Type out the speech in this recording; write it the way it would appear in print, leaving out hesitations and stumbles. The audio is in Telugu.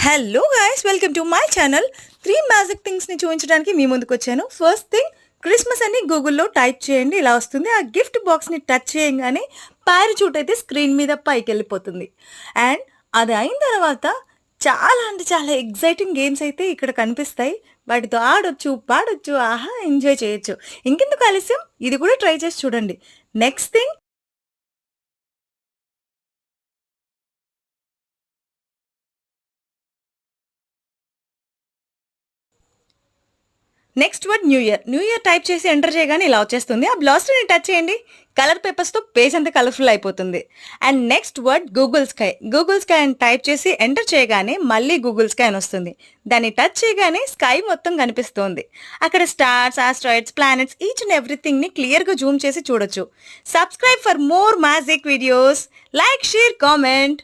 Hello guys, welcome to my channel. 3 magic థింగ్స్ని చూపించడానికి మీ ముందుకు వచ్చాను. ఫస్ట్ థింగ్, క్రిస్మస్ అని గూగుల్లో టైప్ చేయండి, ఇలా వస్తుంది. ఆ గిఫ్ట్ బాక్స్ని టచ్ చేయగానే పారాచూట్ అయితే స్క్రీన్ మీద పైకి వెళ్ళిపోతుంది. అండ్ అది అయిన తర్వాత చాలా అంటే చాలా ఎగ్జైటింగ్ గేమ్స్ అయితే ఇక్కడ కనిపిస్తాయి. వాటితో ఆడొచ్చు, పాడొచ్చు, ఆహా ఎంజాయ్ చేయొచ్చు. ఇంకెందుకు ఆలస్యం, ఇది కూడా ట్రై చేసి చూడండి. Next thing, next word new year. New year type చేసి ఎంటర్ చేయగానే ఇలా వచ్చేస్తుంది. ఆ బ్లాస్టర్ని టచ్ చేయండి, కలర్ పేపర్స్తో పేజ్ అంతా కలర్ఫుల్ అయిపోతుంది. And next word Google sky. Google sky అని టైప్ చేసి ఎంటర్ చేయగానే మళ్ళీ గూగుల్ స్కై అని వస్తుంది. దాన్ని టచ్ చేయగానే స్కై మొత్తం కనిపిస్తుంది. అక్కడ stars, asteroids, planets, each and ఎవ్రీథింగ్ని క్లియర్గా జూమ్ చేసి చూడొచ్చు. Subscribe for more magic videos. Like, share, comment.